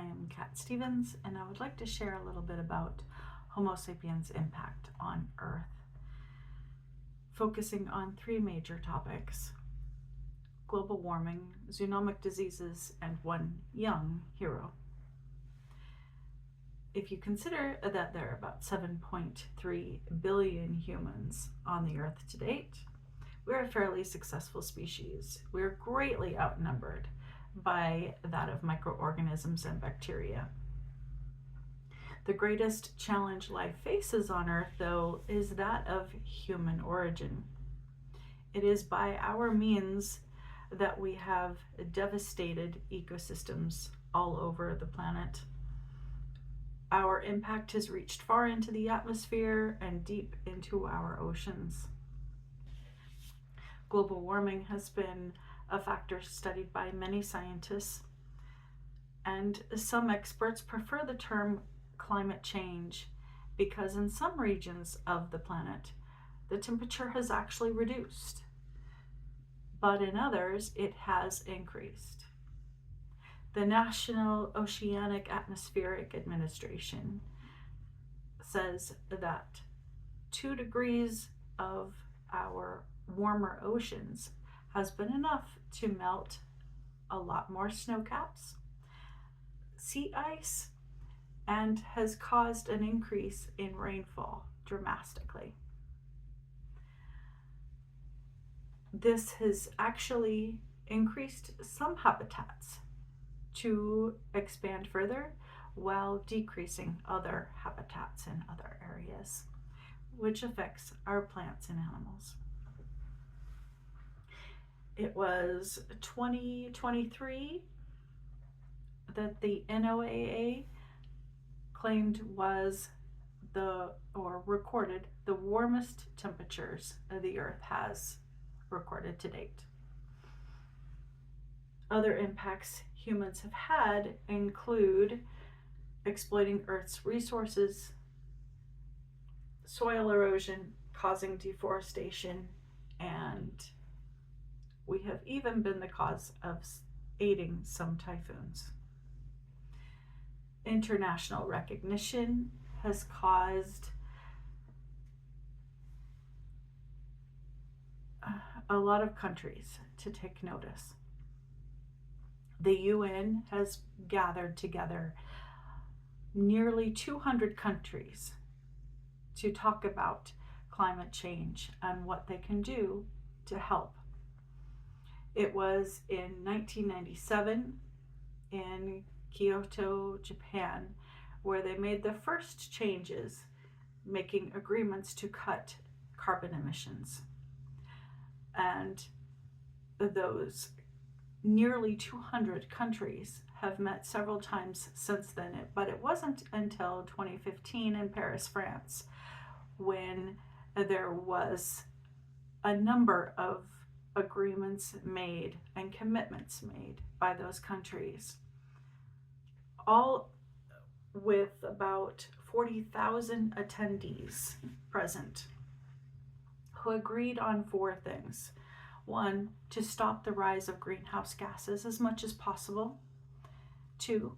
am Kat Stevens, and I would like to share a little bit about Homo Sapiens' impact on Earth, focusing on three major topics: global warming, zoonotic diseases, and one young hero. If you consider that there are about 7.3 billion humans on the Earth to date, we're a fairly successful species. We're greatly outnumbered by that of microorganisms and bacteria. The greatest challenge life faces on Earth, though, is that of human origin. It is by our means that we have devastated ecosystems all over the planet. Our impact has reached far into the atmosphere and deep into our oceans. Global warming has been a factor studied by many scientists, and some experts prefer the term climate change because in some regions of the planet, the temperature has actually reduced, but in others, it has increased. The National Oceanic Atmospheric Administration says that 2 degrees of our warmer oceans has been enough to melt a lot more snow caps, sea ice, and has caused an increase in rainfall dramatically. This has actually increased some habitats to expand further while decreasing other habitats in other areas, which affects our plants and animals. It was 2023 that the NOAA claimed was recorded the warmest temperatures the Earth has recorded to date. Other impacts humans have had include exploiting Earth's resources, soil erosion causing deforestation, and we have even been the cause of aiding some typhoons. International recognition has caused a lot of countries to take notice. The UN has gathered together nearly 200 countries to talk about climate change and what they can do to help. It was in 1997 in Kyoto, Japan, where they made the first changes, making agreements to cut carbon emissions. And those nearly 200 countries have met several times since then, but it wasn't until 2015 in Paris, France, when there was a number of agreements made and commitments made by those countries, all with about 40,000 attendees present, who agreed on 4 things. 1, to stop the rise of greenhouse gases as much as possible. 2,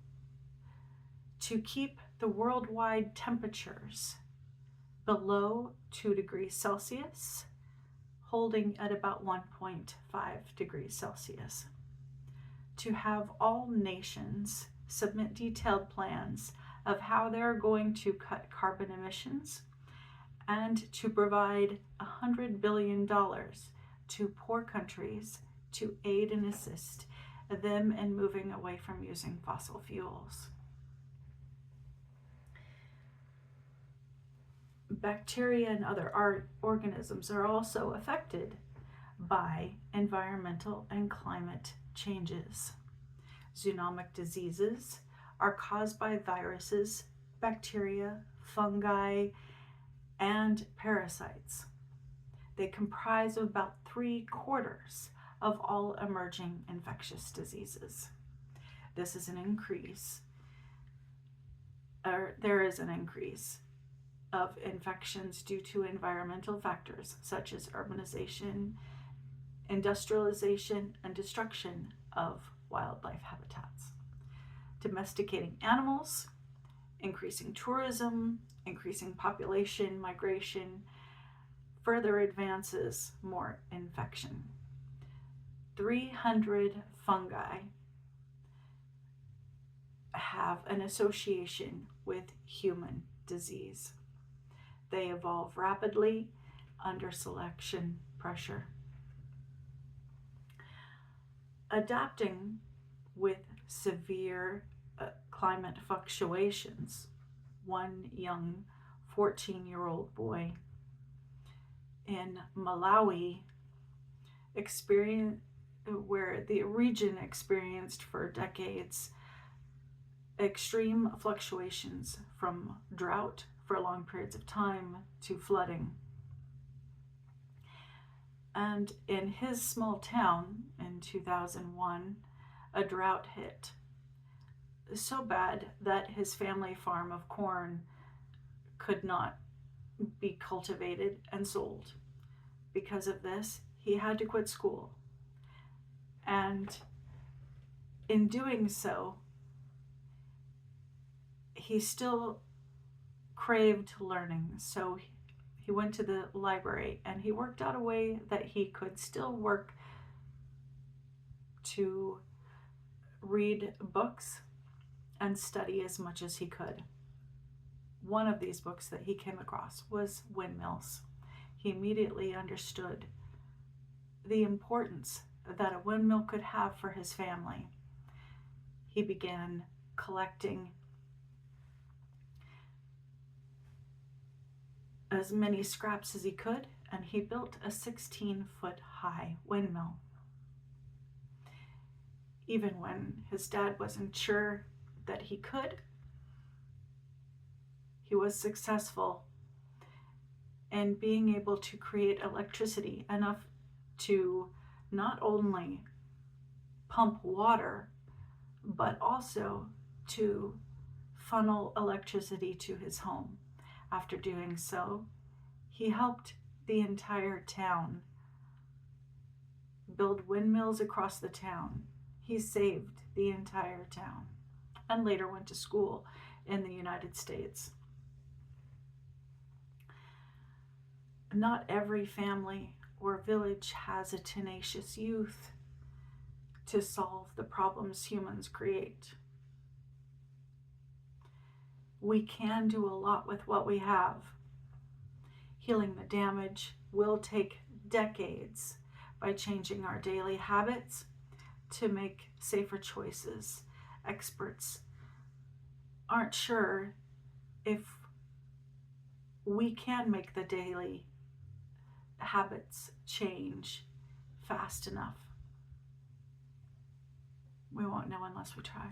to keep the worldwide temperatures below 2 degrees Celsius, holding at about 1.5 degrees Celsius. To have all nations submit detailed plans of how they're going to cut carbon emissions, and to provide $100 billion to poor countries to aid and assist them in moving away from using fossil fuels. Bacteria and other organisms are also affected by environmental and climate changes. Zoonotic diseases are caused by viruses, bacteria, fungi, and parasites. They comprise of about 3/4 of all emerging infectious diseases. There is an increase of infections due to environmental factors such as urbanization, industrialization, and destruction of wildlife habitats. domesticating animals, increasing tourism, increasing population, migration, further advances more infection. 300 fungi have an association with human disease. They evolve rapidly under selection pressure. Adapting with severe climate fluctuations. One young 14-year-old boy in Malawi where the region experienced for decades extreme fluctuations from drought for long periods of time to flooding. And in his small town in 2001, a drought hit so bad that his family farm of corn could not be cultivated and sold. Because of this, he had to quit school. And in doing so, he still craved learning. So he went to the library and he worked out a way that he could still work to read books and study as much as he could. One of these books that he came across was Windmills. He immediately understood the importance that a windmill could have for his family. He began collecting as many scraps as he could, and he built a 16-foot high windmill. Even when his dad wasn't sure that he could, he was successful in being able to create electricity enough to not only pump water, but also to funnel electricity to his home. After doing so, he helped the entire town build windmills across the town. He saved the entire town and later went to school in the United States. Not every family or village has a tenacious youth to solve the problems humans create. We can do a lot with what we have. Healing the damage will take decades by changing our daily habits to make safer choices. Experts aren't sure if we can make the daily habits change fast enough. We won't know unless we try.